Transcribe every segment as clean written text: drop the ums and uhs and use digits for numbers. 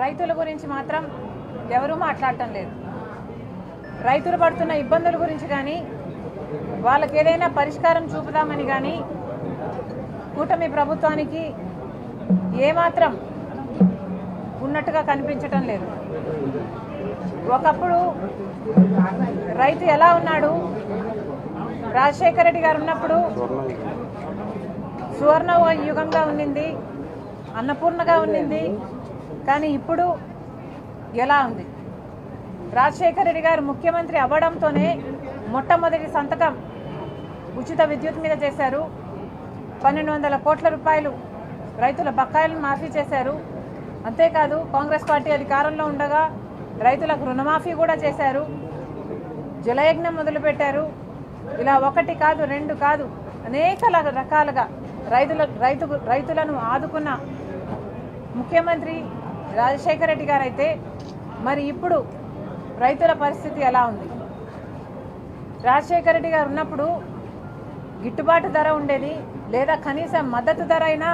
రైతుల గురించి మాత్రం ఎవరూ మాట్లాడటం లేదు. రైతులు పడుతున్న ఇబ్బందుల గురించి కానీ వాళ్ళకి ఏదైనా పరిష్కారం చూపుదామని కానీ కూటమి ప్రభుత్వానికి ఏమాత్రం ఉన్నట్టుగా కనిపించటం లేదు. ఒకప్పుడు రైతు ఎలా ఉన్నాడు, రాజశేఖర రెడ్డి గారు ఉన్నప్పుడు సువర్ణ యుగంగా ఉన్నింది, అన్నపూర్ణగా ఉన్నింది. కానీ ఇప్పుడు ఎలా ఉంది? రాజశేఖర రెడ్డి గారు ముఖ్యమంత్రి అవ్వడంతోనే మొట్టమొదటి సంతకం ఉచిత విద్యుత్ మీద చేశారు. 1200 కోట్ల రూపాయలు రైతుల బకాయిలను మాఫీ చేశారు. అంతేకాదు కాంగ్రెస్ పార్టీ అధికారంలో ఉండగా రైతులకు రుణమాఫీ కూడా చేశారు. జలయజ్ఞం మొదలుపెట్టారు. ఇలా ఒకటి కాదు, రెండు కాదు, అనేక రకాలుగా రైతులను ఆదుకున్న ముఖ్యమంత్రి రాజశేఖర రెడ్డి గారు అయితే మరి ఇప్పుడు రైతుల పరిస్థితి ఎలా ఉంది? రాజశేఖర రెడ్డి గారు ఉన్నప్పుడు గిట్టుబాటు ధర ఉండేది, లేదా కనీసం మద్దతు ధర అయినా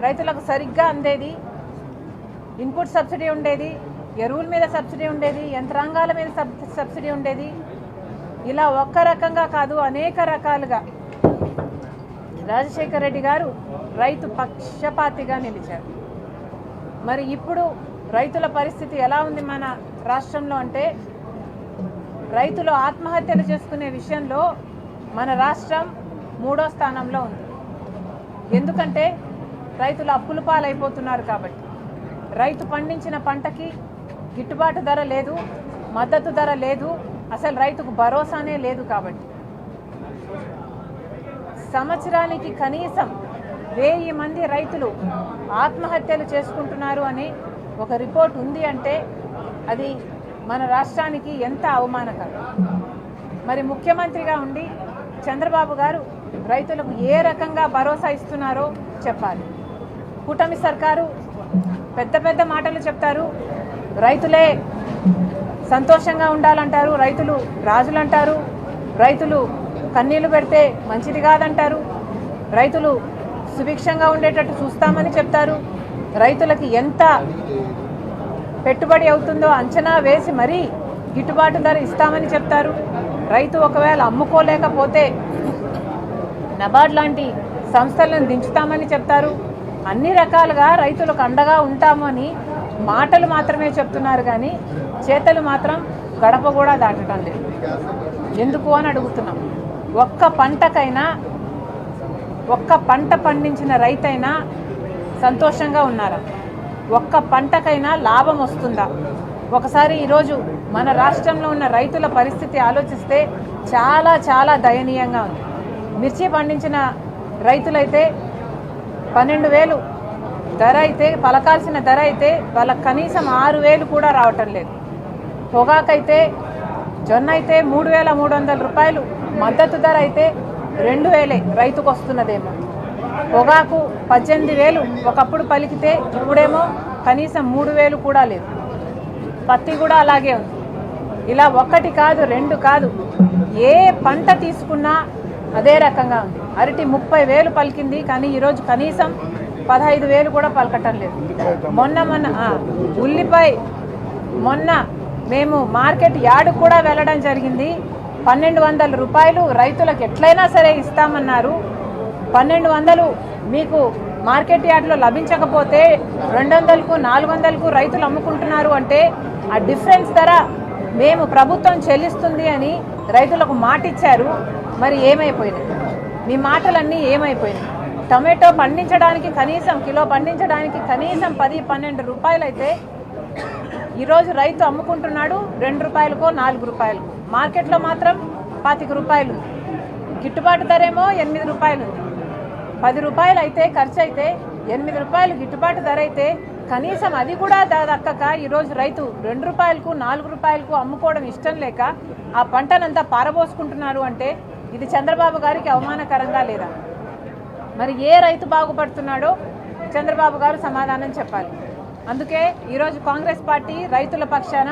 రైతులకు సరిగ్గా అందేది. ఇన్పుట్ సబ్సిడీ ఉండేది, ఎరువుల మీద సబ్సిడీ ఉండేది, యంత్రాంగాల మీద సబ్సిడీ ఉండేది. ఇలా ఒక్క రకంగా కాదు, అనేక రకాలుగా రాజశేఖర రెడ్డి గారు రైతు పక్షపాతిగా నిలిచారు. మరి ఇప్పుడు రైతుల పరిస్థితి ఎలా ఉంది మన రాష్ట్రంలో అంటే, రైతులు ఆత్మహత్యలు చేసుకునే విషయంలో మన రాష్ట్రం 3వ స్థానంలో ఉంది. ఎందుకంటే రైతులు అప్పుల పాలైపోతున్నారు కాబట్టి. రైతు పండించిన పంటకి గిట్టుబాటు ధర లేదు, మద్దతు ధర లేదు, అసలు రైతుకు భరోసానే లేదు. కాబట్టి సంవత్సరానికి కనీసం 1000 మంది రైతులు ఆత్మహత్యలు చేసుకుంటున్నారు అని ఒక రిపోర్ట్ ఉంది అంటే అది మన రాష్ట్రానికి ఎంత అవమానకరం. మరి ముఖ్యమంత్రిగా ఉండి చంద్రబాబు గారు రైతులకు ఏ రకంగా భరోసా ఇస్తున్నారో చెప్పాలి. కూటమి సర్కారు పెద్ద పెద్ద మాటలు చెప్తారు, రైతులే సంతోషంగా ఉండాలంటారు, రైతులు రాజులు అంటారు, రైతులు కన్నీళ్లు పెడితే మంచిది కాదంటారు, రైతులు సుభిక్షంగా ఉండేటట్టు చూస్తామని చెప్తారు, రైతులకి ఎంత పెట్టుబడి అవుతుందో అంచనా వేసి మరీ గిట్టుబాటు ధర ఇస్తామని చెప్తారు. రైతు ఒకవేళ అమ్ముకోలేకపోతే నబార్డ్ లాంటి సంస్థలను దించుతామని చెప్తారు. అన్ని రకాలుగా రైతులకు అండగా ఉంటాము అని మాటలు మాత్రమే చెప్తున్నారు, కానీ చేతలు మాత్రం గడప కూడా దాటడం లేదు. ఎందుకు అని అడుగుతున్నాం. ఒక్క పంట పండించిన రైతైనా సంతోషంగా ఉన్నారా? ఒక్క పంటకైనా లాభం వస్తుందా? ఒకసారి ఈరోజు మన రాష్ట్రంలో ఉన్న రైతుల పరిస్థితి ఆలోచిస్తే చాలా చాలా దయనీయంగా ఉంది. మిర్చి పండించిన రైతులైతే 12,000 ధర అయితే, పలకాల్సిన ధర అయితే వాళ్ళకి కనీసం 6,000 కూడా రావటం లేదు. పొగాకైతే, జొన్న అయితే 3,300 రూపాయలు మద్దతు ధర అయితే 2,000 రైతుకు వస్తున్నదేమో. పొగాకు 18,000 ఒకప్పుడు పలికితే ఇప్పుడేమో కనీసం 3,000 కూడా లేదు. పత్తి కూడా అలాగే ఉంది. ఇలా ఒకటి కాదు, రెండు కాదు, ఏ పంట తీసుకున్నా అదే రకంగా ఉంది. అరటి 30,000 పలికింది, కానీ ఈరోజు కనీసం 15,000 కూడా పలకటం లేదు. మొన్న ఉల్లిపాయ మొన్న మేము మార్కెట్ యార్డు కూడా వెళ్ళడం జరిగింది. 1,200 రూపాయలు రైతులకు ఎట్లయినా సరే ఇస్తామన్నారు. 1,200 మీకు మార్కెట్ యార్డులో లభించకపోతే 200కు 400కు రైతులు అమ్ముకుంటున్నారు అంటే ఆ డిఫరెన్స్ ధర మేము ప్రభుత్వం చెల్లిస్తుంది అని రైతులకు మాట ఇచ్చారు. మరి ఏమైపోయినాయి మీ మాటలన్నీ? ఏమైపోయినాయి? టొమాటో పండించడానికి కనీసం కిలో పండించడానికి కనీసం 10-12 రూపాయలు అయితే ఈరోజు రైతు అమ్ముకుంటున్నాడు 2 రూపాయలకో 4 రూపాయలకు. మార్కెట్లో మాత్రం 25 రూపాయలు. గిట్టుబాటు ధర ఏమో 8 రూపాయలు ఉంది. 10 రూపాయలు అయితే ఖర్చు అయితే 8 రూపాయలు గిట్టుబాటు ధర అయితే కనీసం అది కూడా దక్కక ఈరోజు రైతు 2 రూపాయలకు 4 రూపాయలకు అమ్ముకోవడం ఇష్టం లేక ఆ పంటనంతా పారబోసుకుంటున్నారు అంటే ఇది చంద్రబాబు గారికి అవమానకరంగా లేదా? మరి ఏ రైతు బాగుపడుతున్నాడో చంద్రబాబు గారు సమాధానం చెప్పాలి. అందుకే ఈరోజు కాంగ్రెస్ పార్టీ రైతుల పక్షాన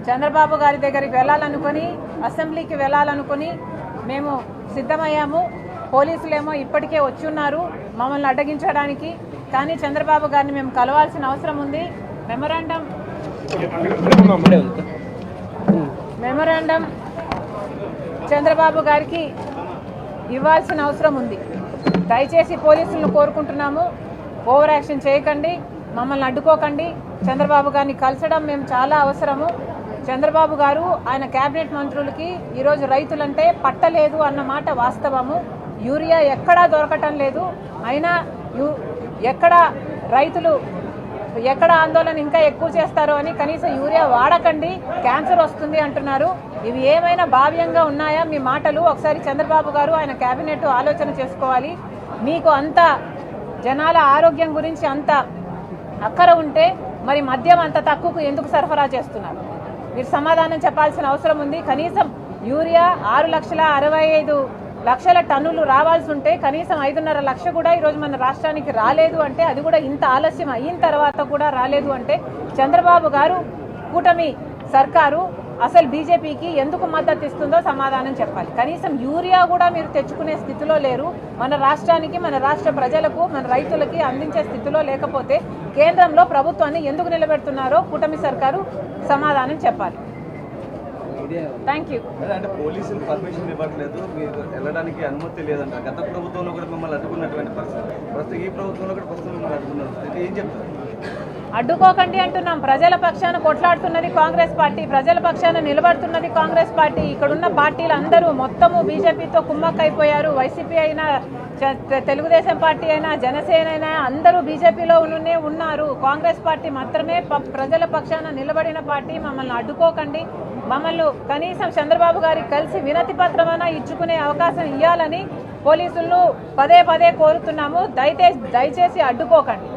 చంద్రబాబు గారి దగ్గరికి వెళ్ళాలనుకొని, అసెంబ్లీకి వెళ్ళాలనుకొని మేము సిద్ధమయ్యాము. పోలీసులేమో ఇప్పటికే వచ్చి ఉన్నారు మమ్మల్ని అడ్డగించడానికి. కానీ చంద్రబాబు గారిని మేము కలవాల్సిన అవసరం ఉంది. మెమరాండం చంద్రబాబు గారికి ఇవ్వాల్సిన అవసరం ఉంది. దయచేసి పోలీసులను కోరుకుంటున్నాము, ఓవర్ యాక్షన్ చేయకండి, మమ్మల్ని అడ్డుకోకండి. చంద్రబాబు గారిని కలసడం మేము చాలా అవసరము. చంద్రబాబు గారు ఆయన కేబినెట్ మంత్రులకి ఈరోజు రైతులంటే పట్టలేదు అన్న మాట వాస్తవము. యూరియా ఎక్కడా దొరకటం లేదు. అయినా ఎక్కడ రైతులు ఎక్కడ ఆందోళన ఇంకా ఎక్కువ చేస్తారో అని కనీసం యూరియా వాడకండి, క్యాన్సర్ వస్తుంది అంటున్నారు. ఇవి ఏమైనా భావ్యంగా ఉన్నాయా మీ మాటలు? ఒకసారి చంద్రబాబు గారు ఆయన కేబినెట్ ఆలోచన చేసుకోవాలి. మీకు అంత జనాల ఆరోగ్యం గురించి అంత అక్కర ఉంటే మరి మద్యం అంత తక్కువకు ఎందుకు సరఫరా చేస్తున్నారు? మీరు సమాధానం చెప్పాల్సిన అవసరం ఉంది. కనీసం యూరియా 6,65,00,000 టన్నులు రావాల్సి ఉంటే కనీసం 5.5 లక్ష కూడా ఈరోజు మన రాష్ట్రానికి రాలేదు అంటే, అది కూడా ఇంత ఆలస్యం అయిన తర్వాత కూడా రాలేదు అంటే చంద్రబాబు గారు కూటమి సర్కారు అసలు బీజేపీకి ఎందుకు మద్దతు ఇస్తుందో సమాధానం చెప్పాలి. కనీసం యూరియా కూడా మీరు తెచ్చుకునే స్థితిలో లేరు. మన రాష్ట్రానికి, మన రాష్ట్ర ప్రజలకు, మన రైతులకి అందించే స్థితిలో లేకపోతే కేంద్రంలో ప్రభుత్వాన్ని ఎందుకు నిలబెడుతున్నారో కూటమి సర్కారు సమాధానం చెప్పాలి. Thank you. అంటే పోలీసులు పర్మిషన్ ఇవ్వట్లేదు, మీరు వెళ్ళడానికి అనుమతి లేదంట. గత ప్రభుత్వంలో కూడా మిమ్మల్ని అడ్డుకున్నటువంటి పరిస్థితి, ప్రస్తుతం ఈ ప్రభుత్వంలో కూడా ప్రస్తుతం మిమ్మల్ని అడ్డుకున్నారు. ఏం చెప్తారు? అడ్డుకోకండి అంటున్నాం. ప్రజల పక్షాన కొట్లాడుతున్నది కాంగ్రెస్ పార్టీ, ప్రజల పక్షాన నిలబడుతున్నది కాంగ్రెస్ పార్టీ. ఇక్కడున్న పార్టీలు అందరూ మొత్తము బీజేపీతో కుమ్మక్కైపోయారు. వైసీపీ అయినా, తెలుగుదేశం పార్టీ అయినా, జనసేన అయినా అందరూ బీజేపీలో ఉన్నారు. కాంగ్రెస్ పార్టీ మాత్రమే ప్రజల పక్షాన నిలబడిన పార్టీ. మమ్మల్ని అడ్డుకోకండి. మమ్మల్ని కనీసం చంద్రబాబు గారికి కలిసి వినతి పత్రమైనా ఇచ్చుకునే అవకాశం ఇవ్వాలని పోలీసులను పదే పదే కోరుతున్నాము. దయచేసి అడ్డుకోకండి.